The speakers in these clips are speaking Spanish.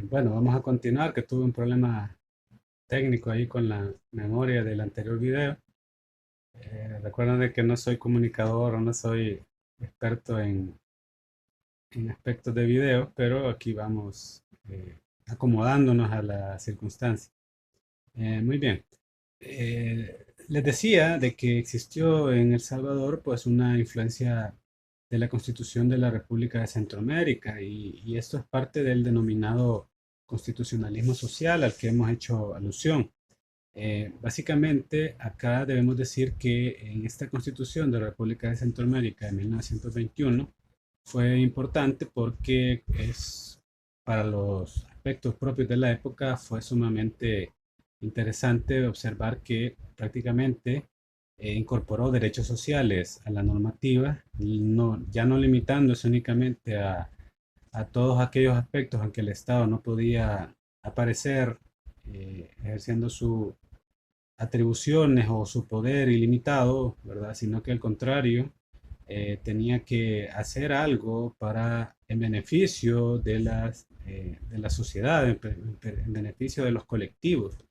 Bueno, vamos a continuar, que tuve un problema técnico ahí con la memoria del anterior video. Recuerden de que no soy comunicador, no soy experto en aspectos de video, pero aquí vamos acomodándonos a la circunstancia. Muy bien. Les decía de que existió en El Salvador pues una influencia de la Constitución de la República de Centroamérica y esto es parte del denominado constitucionalismo social al que hemos hecho alusión. Básicamente, acá debemos decir que en esta Constitución de la República de Centroamérica de 1921 fue importante porque es para los aspectos propios de la época fue sumamente interesante observar que prácticamente incorporó derechos sociales a la normativa, y no, ya no limitándose únicamente a todos aquellos aspectos en que el Estado no podía aparecer ejerciendo sus atribuciones o su poder ilimitado, ¿verdad? Sino que al contrario, tenía que hacer algo para, en beneficio de la sociedad, en beneficio de los colectivos.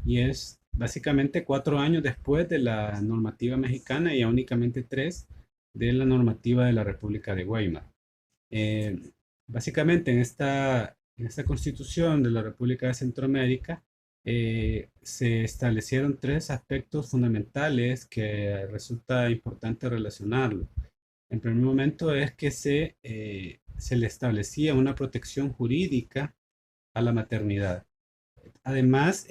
Y es básicamente 4 años después de la normativa mexicana y a únicamente 3 de la normativa de la República de Weimar. Eh, Básicamente en esta constitución de la República de Centroamérica se establecieron tres aspectos fundamentales que resulta importante relacionarlo. En primer momento es que se le establecía una protección jurídica a la maternidad. Además,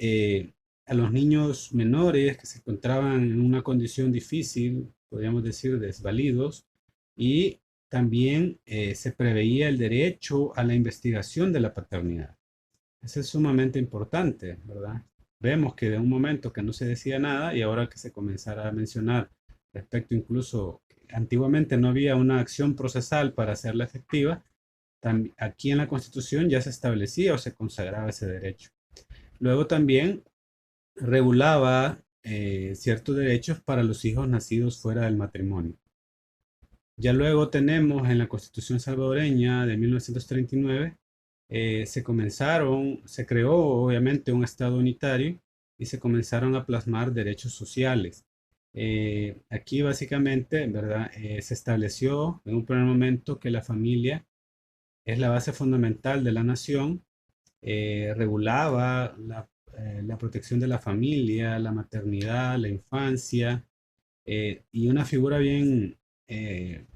a los niños menores que se encontraban en una condición difícil, podríamos decir desvalidos, y también se preveía el derecho a la investigación de la paternidad. Eso es sumamente importante, ¿verdad? Vemos que de un momento que no se decía nada y ahora que se comenzara a mencionar respecto incluso, antiguamente no había una acción procesal para hacerla efectiva, aquí en la Constitución ya se establecía o se consagraba ese derecho. Luego también regulaba ciertos derechos para los hijos nacidos fuera del matrimonio. Ya luego tenemos en la Constitución salvadoreña de 1939, se creó obviamente un Estado unitario y se comenzaron a plasmar derechos sociales. Aquí básicamente, ¿verdad? Se estableció en un primer momento que la familia es la base fundamental de la nación, regulaba la protección de la familia, la maternidad, la infancia, y una figura bien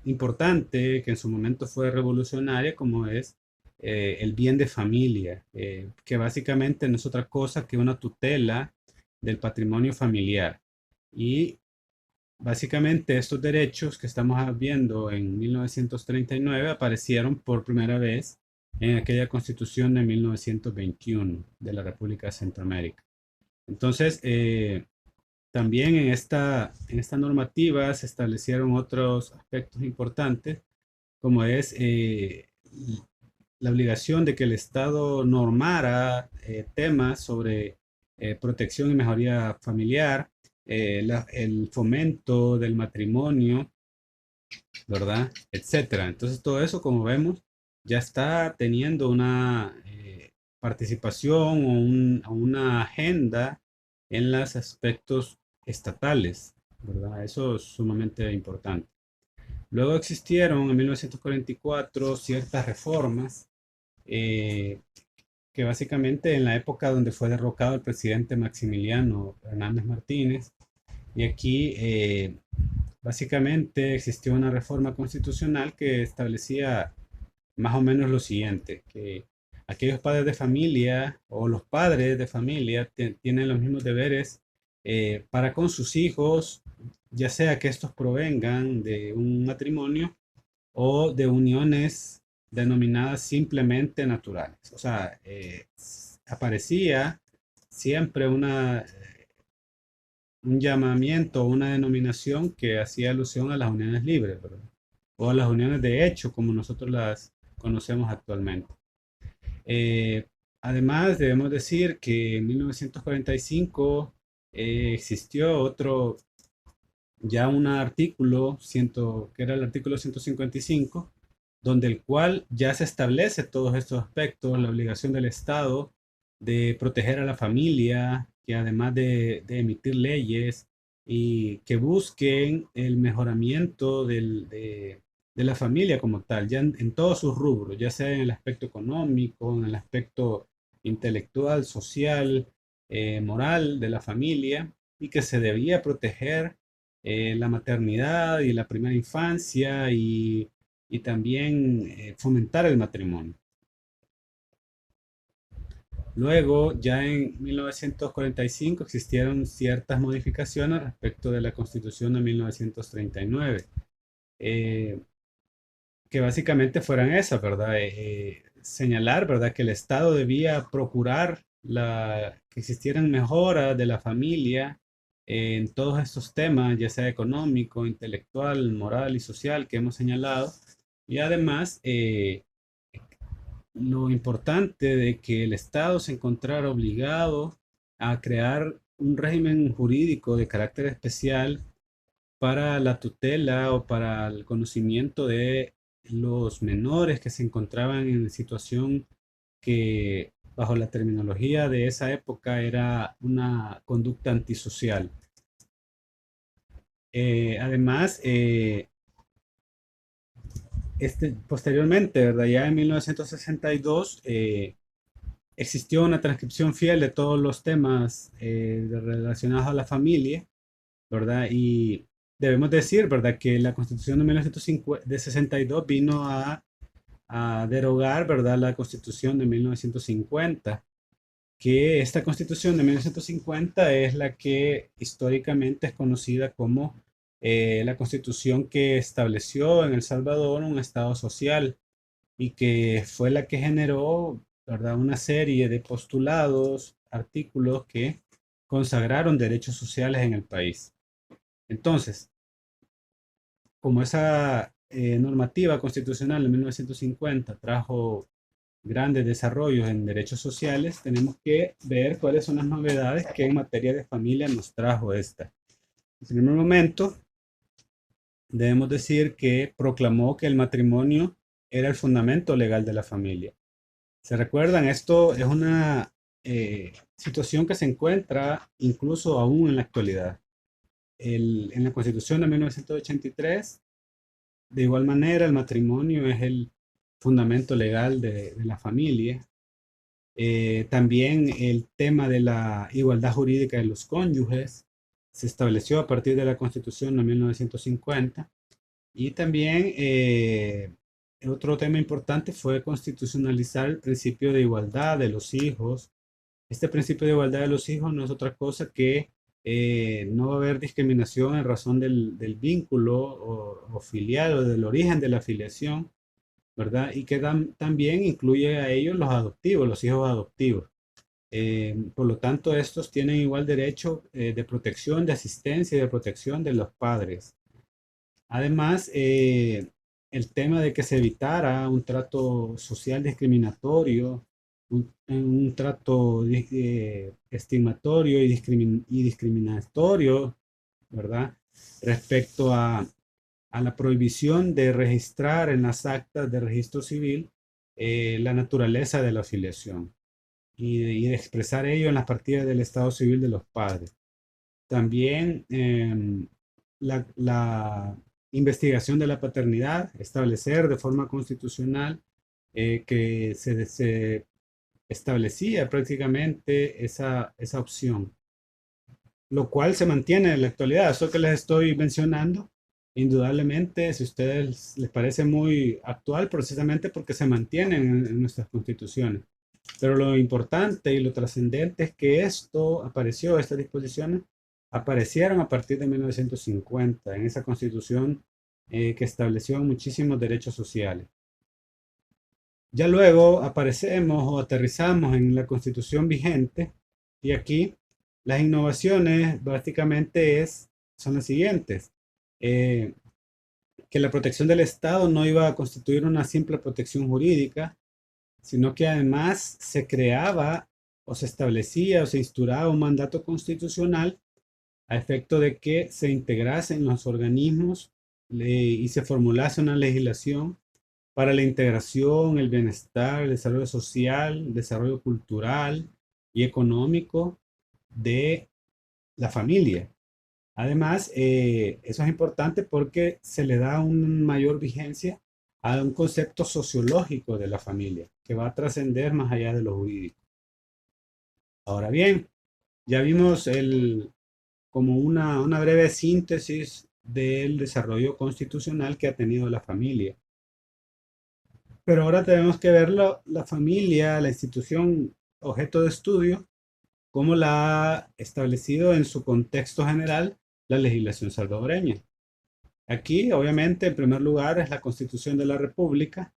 importante que en su momento fue revolucionaria como es el bien de familia, que básicamente no es otra cosa que una tutela del patrimonio familiar. Y básicamente estos derechos que estamos viendo en 1939 aparecieron por primera vez en aquella constitución de 1921 de la República de Centroamérica. Entonces, también en esta normativa se establecieron otros aspectos importantes, como es la obligación de que el Estado normara temas sobre protección y mejoría familiar, el fomento del matrimonio, ¿verdad? Etcétera. Entonces, todo eso, como vemos, ya está teniendo una participación o una agenda en los aspectos estatales, ¿verdad? Eso es sumamente importante. Luego existieron en 1944 ciertas reformas eh, que básicamente en la época donde fue derrocado el presidente Maximiliano Hernández Martínez, y aquí básicamente existió una reforma constitucional que establecía más o menos lo siguiente, que aquellos padres de familia o los padres de familia tienen los mismos deberes para con sus hijos, ya sea que estos provengan de un matrimonio o de uniones denominadas simplemente naturales. O sea, aparecía siempre un llamamiento o una denominación que hacía alusión a las uniones libres, ¿verdad? O a las uniones de hecho, como nosotros las conocemos actualmente. Eh, Además, debemos decir que en 1945 existió otro, ya un artículo, que era el artículo 155, donde el cual ya se establece todos estos aspectos, la obligación del Estado de proteger a la familia, que además de emitir leyes y que busquen el mejoramiento de la familia como tal, ya en todos sus rubros, ya sea en el aspecto económico, en el aspecto intelectual, social, moral de la familia, y que se debía proteger la maternidad y la primera infancia y también fomentar el matrimonio. Luego, ya en 1945 existieron ciertas modificaciones respecto de la Constitución de 1939, eh, que básicamente fueran esas, ¿verdad? Señalar, ¿verdad? Que el Estado debía procurar que existieran mejoras de la familia en todos estos temas, ya sea económico, intelectual, moral y social que hemos señalado, y además lo importante de que el Estado se encontrara obligado a crear un régimen jurídico de carácter especial para la tutela o para el conocimiento de los menores que se encontraban en situación que bajo la terminología de esa época era una conducta antisocial. Además, posteriormente, ¿verdad? Ya en 1962, existió una transcripción fiel de todos los temas relacionados a la familia, ¿verdad? Y debemos decir, ¿verdad? Que la Constitución de 1962 vino a derogar, ¿verdad? La Constitución de 1950, que esta Constitución de 1950 es la que históricamente es conocida como la Constitución que estableció en El Salvador un Estado social y que fue la que generó, ¿verdad? Una serie de postulados, artículos que consagraron derechos sociales en el país. Entonces, como esa normativa constitucional de 1950 trajo grandes desarrollos en derechos sociales, tenemos que ver cuáles son las novedades que en materia de familia nos trajo esta. En primer momento, debemos decir que proclamó que el matrimonio era el fundamento legal de la familia. ¿Se recuerdan? Esto es una situación que se encuentra incluso aún en la actualidad. En la Constitución de 1983, de igual manera, el matrimonio es el fundamento legal de la familia. También el tema de la igualdad jurídica de los cónyuges se estableció a partir de la Constitución de 1950. Y también otro tema importante fue constitucionalizar el principio de igualdad de los hijos. Este principio de igualdad de los hijos no es otra cosa que no va a haber discriminación en razón del vínculo o filial o del origen de la filiación, ¿verdad? Y que también incluye a ellos los adoptivos, los hijos adoptivos. Por lo tanto, estos tienen igual derecho de protección, de asistencia y de protección de los padres. Además, el tema de que se evitara un trato social discriminatorio, un trato estigmatorio y discriminatorio, ¿verdad? Respecto a la prohibición de registrar en las actas de registro civil la naturaleza de la afiliación y de expresar ello en las partidas del estado civil de los padres. También la investigación de la paternidad, establecer de forma constitucional que se establecía prácticamente esa opción, lo cual se mantiene en la actualidad. Eso que les estoy mencionando, indudablemente, si a ustedes les parece muy actual, precisamente porque se mantiene en nuestras constituciones. Pero lo importante y lo trascendente es que esto apareció, estas disposiciones aparecieron a partir de 1950 en esa constitución que estableció muchísimos derechos sociales. Ya luego aparecemos o aterrizamos en la constitución vigente y aquí las innovaciones básicamente son las siguientes. Eh, que la protección del Estado no iba a constituir una simple protección jurídica, sino que además se creaba o se establecía o se instauraba un mandato constitucional a efecto de que se integrasen los organismos y se formulase una legislación para la integración, el bienestar, el desarrollo social, el desarrollo cultural y económico de la familia. Además, eso es importante porque se le da una mayor vigencia a un concepto sociológico de la familia, que va a trascender más allá de lo jurídico. Ahora bien, ya vimos como una breve síntesis del desarrollo constitucional que ha tenido la familia. Pero ahora tenemos que ver la familia, la institución objeto de estudio, cómo la ha establecido en su contexto general la legislación salvadoreña. Aquí, obviamente, en primer lugar es la Constitución de la República,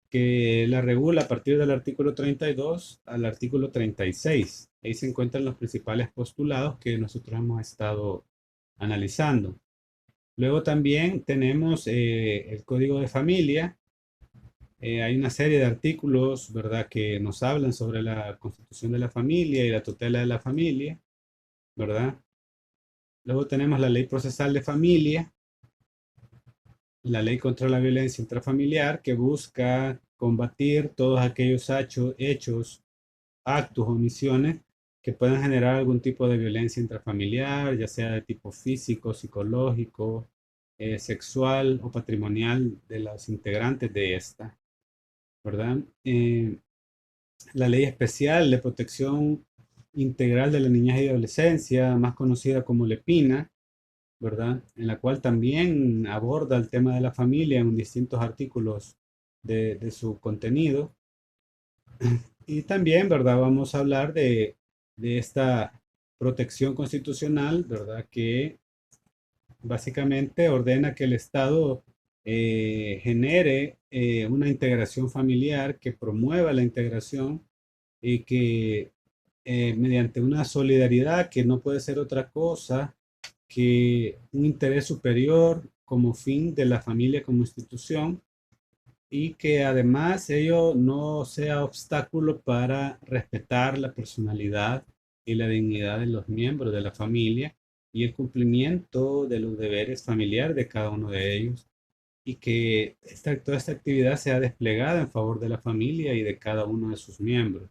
que la regula a partir del artículo 32 al artículo 36. Ahí se encuentran los principales postulados que nosotros hemos estado analizando. Luego también tenemos el Código de Familia. Hay una serie de artículos, ¿verdad?, que nos hablan sobre la constitución de la familia y la tutela de la familia, ¿verdad? Luego tenemos la Ley Procesal de Familia, la Ley contra la Violencia Intrafamiliar, que busca combatir todos aquellos hechos, actos, omisiones que puedan generar algún tipo de violencia intrafamiliar, ya sea de tipo físico, psicológico, sexual o patrimonial de los integrantes de esta, ¿verdad? La Ley Especial de Protección Integral de la Niñez y Adolescencia, más conocida como LEPINA, ¿verdad? En la cual también aborda el tema de la familia en distintos artículos de su contenido. Y también, ¿verdad? Vamos a hablar de esta protección constitucional, ¿verdad? Que básicamente ordena que el Estado genere una integración familiar, que promueva la integración y que mediante una solidaridad que no puede ser otra cosa que un interés superior como fin de la familia como institución, y que además ello no sea obstáculo para respetar la personalidad y la dignidad de los miembros de la familia y el cumplimiento de los deberes familiares de cada uno de ellos, y que toda esta actividad sea desplegada en favor de la familia y de cada uno de sus miembros.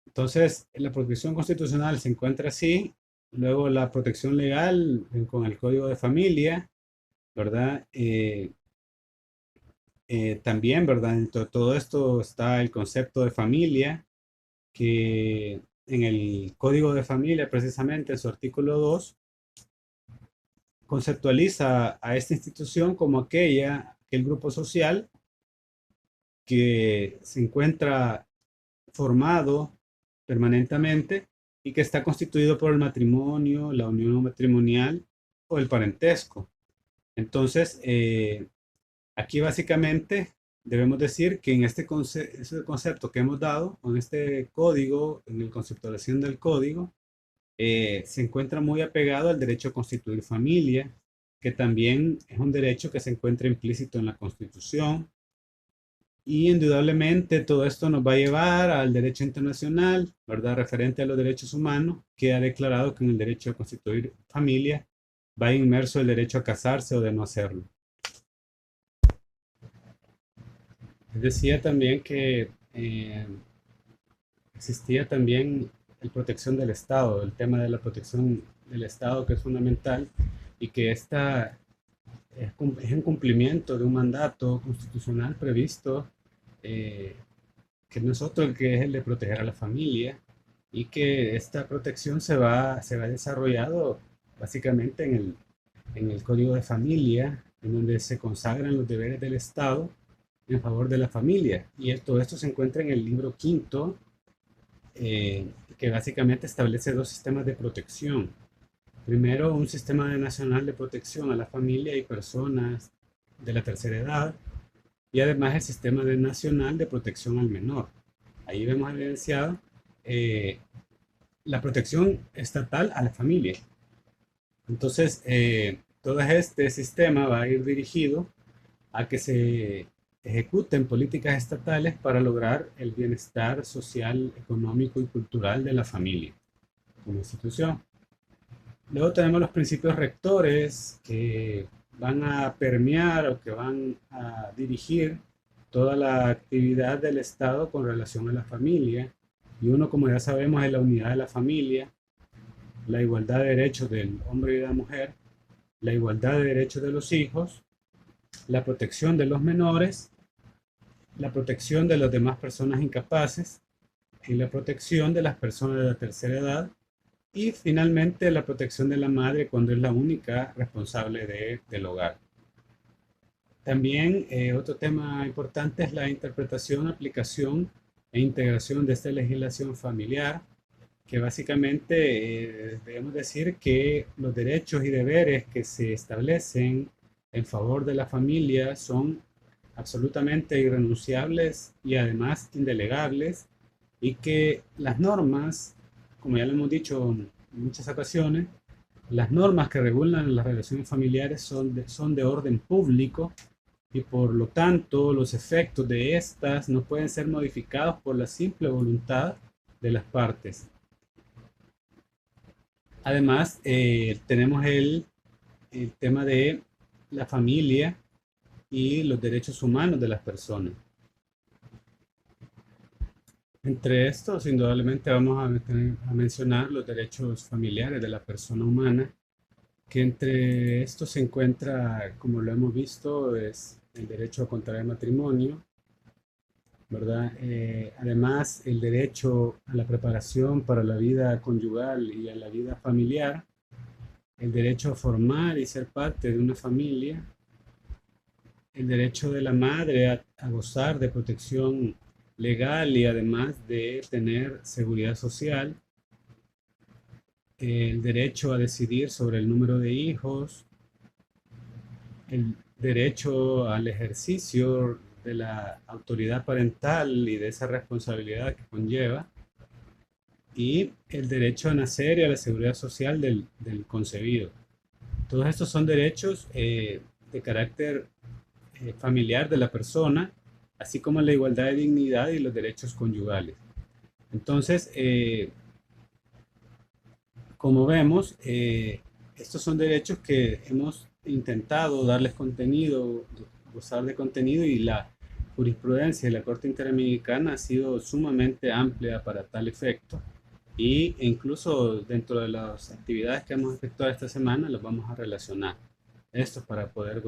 Entonces, la protección constitucional se encuentra así, luego la protección legal con el Código de Familia, ¿verdad? También, ¿verdad? Dentro de todo esto está el concepto de familia, que en el Código de Familia, precisamente en su artículo 2, conceptualiza a esta institución como aquel grupo social que se encuentra formado permanentemente y que está constituido por el matrimonio, la unión matrimonial o el parentesco. Entonces, aquí básicamente debemos decir que en ese concepto que hemos dado, en este código, en la conceptualización del código, se encuentra muy apegado al derecho a constituir familia, que también es un derecho que se encuentra implícito en la Constitución. Y indudablemente todo esto nos va a llevar al derecho internacional, ¿verdad? Referente a los derechos humanos, que ha declarado que en el derecho a constituir familia va inmerso el derecho a casarse o de no hacerlo. Decía también que existía también la protección del Estado, el tema de la protección del Estado, que es fundamental, y que esta es un cumplimiento de un mandato constitucional previsto, eh, que no es otro que es el de proteger a la familia, y que esta protección se va desarrollado básicamente en el Código de Familia, en donde se consagran los deberes del Estado en favor de la familia. Y todo esto se encuentra en el libro quinto, que básicamente establece dos sistemas de protección. Primero, un sistema nacional de protección a la familia y personas de la tercera edad, y además el sistema nacional de protección al menor. Ahí vemos evidenciado eh, la protección estatal a la familia. Entonces, todo este sistema va a ir dirigido a que se ejecuten políticas estatales para lograr el bienestar social, económico y cultural de la familia como institución. Luego tenemos los principios rectores, que van a permear o que van a dirigir toda la actividad del Estado con relación a la familia. Y uno, como ya sabemos, es la unidad de la familia, la igualdad de derechos del hombre y de la mujer, la igualdad de derechos de los hijos, la protección de los menores, la protección de las demás personas incapaces y la protección de las personas de la tercera edad y finalmente la protección de la madre cuando es la única responsable del hogar. También otro tema importante es la interpretación, aplicación e integración de esta legislación familiar, que básicamente debemos decir que los derechos y deberes que se establecen en favor de la familia son absolutamente irrenunciables y además indelegables, y que las normas, como ya lo hemos dicho en muchas ocasiones, las normas que regulan las relaciones familiares son de orden público y por lo tanto los efectos de estas no pueden ser modificados por la simple voluntad de las partes. Además, tenemos el tema de la familia y los derechos humanos de las personas. Entre estos, indudablemente vamos a mencionar los derechos familiares de la persona humana, que entre estos se encuentra, como lo hemos visto, es el derecho a contraer matrimonio, ¿verdad? Además, el derecho a la preparación para la vida conyugal y a la vida familiar, el derecho a formar y ser parte de una familia, el derecho de la madre a gozar de protección legal y además de tener seguridad social, el derecho a decidir sobre el número de hijos, el derecho al ejercicio de la autoridad parental y de esa responsabilidad que conlleva, y el derecho a nacer y a la seguridad social del concebido. Todos estos son derechos de carácter familiar de la persona, así como la igualdad de dignidad y los derechos conyugales. Entonces, como vemos, estos son derechos que hemos intentado darles contenido, gozar de contenido, y la jurisprudencia de la Corte Interamericana ha sido sumamente amplia para tal efecto. E incluso dentro de las actividades que hemos efectuado esta semana, los vamos a relacionar. Esto para poder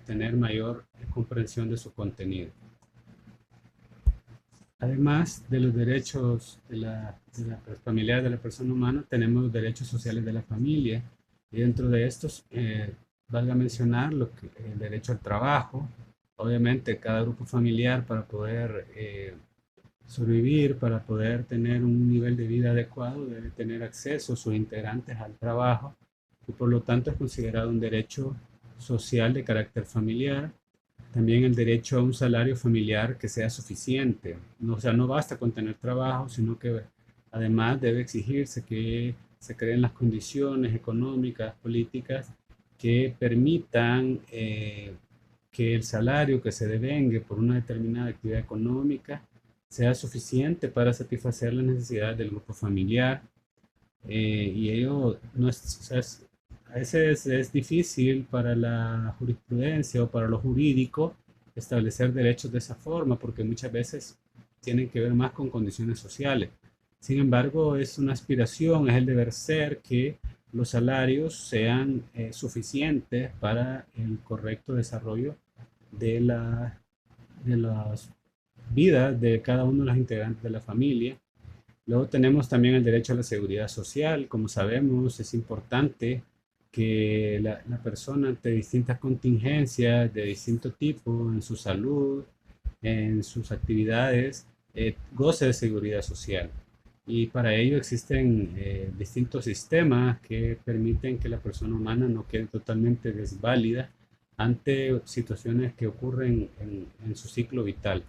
tener mayor comprensión de su contenido. Además de los derechos de la familiar de la persona humana, tenemos los derechos sociales de la familia. Y dentro de estos, valga mencionar el derecho al trabajo. Obviamente, cada grupo familiar para poder sobrevivir, para poder tener un nivel de vida adecuado, debe tener acceso a sus integrantes al trabajo y por lo tanto es considerado un derecho social de carácter familiar. También el derecho a un salario familiar que sea suficiente. No, o sea, no basta con tener trabajo, sino que además debe exigirse que se creen las condiciones económicas, políticas que permitan que el salario que se devengue por una determinada actividad económica sea suficiente para satisfacer las necesidades del grupo familiar. Y ello no es, o sea, a veces es difícil para la jurisprudencia o para lo jurídico establecer derechos de esa forma, porque muchas veces tienen que ver más con condiciones sociales. Sin embargo, es una aspiración, es el deber ser que los salarios sean suficientes para el correcto desarrollo de las vidas de cada uno de los integrantes de la familia. Luego tenemos también el derecho a la seguridad social. Como sabemos, es importante que la persona ante distintas contingencias de distinto tipo en su salud, en sus actividades, goce de seguridad social. Y para ello existen distintos sistemas que permiten que la persona humana no quede totalmente desválida ante situaciones que ocurren en su ciclo vital.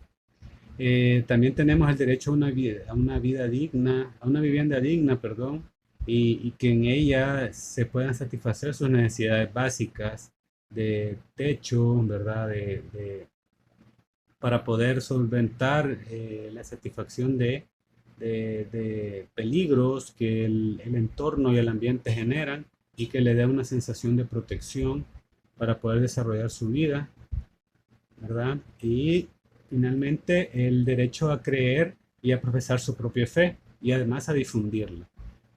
También tenemos el derecho a una vida digna, a una vivienda digna, perdón, y que en ella se puedan satisfacer sus necesidades básicas de techo, ¿verdad? Para poder solventar la satisfacción de peligros que el entorno y el ambiente generan y que le dé una sensación de protección para poder desarrollar su vida, ¿verdad? Y finalmente el derecho a creer y a profesar su propia fe y además a difundirla.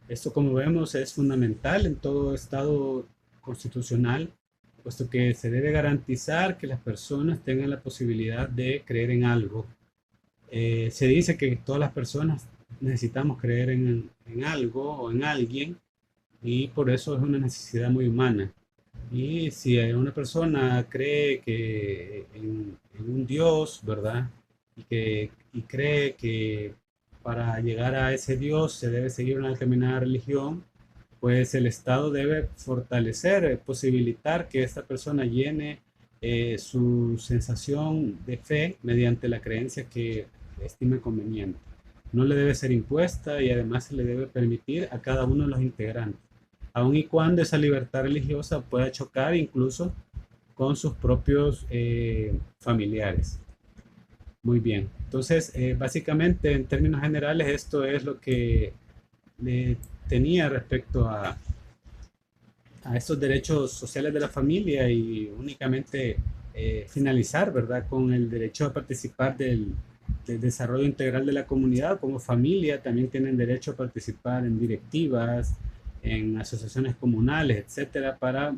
Esto, como vemos, es fundamental en todo Estado constitucional, puesto que se debe garantizar que las personas tengan la posibilidad de creer en algo. Se dice que todas las personas necesitamos creer en algo o en alguien, y por eso es una necesidad muy humana. Y si una persona cree que en un Dios, ¿verdad? Y cree que para llegar a ese Dios se debe seguir una determinada religión, pues el Estado debe fortalecer, posibilitar que esta persona llene su sensación de fe mediante la creencia que estime conveniente. No le debe ser impuesta y además se le debe permitir a cada uno de los integrantes, aun y cuando esa libertad religiosa pueda chocar incluso con sus propios familiares. Muy bien. Entonces, básicamente, en términos generales, esto es lo que le tenía respecto a estos derechos sociales de la familia, y únicamente finalizar, ¿verdad?, con el derecho a participar del desarrollo integral de la comunidad. Como familia también tienen derecho a participar en directivas, en asociaciones comunales, etcétera, para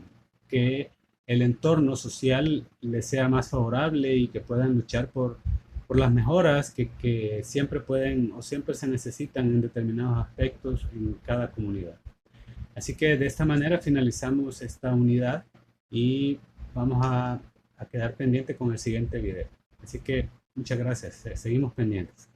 que el entorno social les sea más favorable y que puedan luchar por las mejoras que siempre pueden o siempre se necesitan en determinados aspectos en cada comunidad. Así que de esta manera finalizamos esta unidad y vamos a quedar pendiente con el siguiente video. Así que muchas gracias. Seguimos pendientes.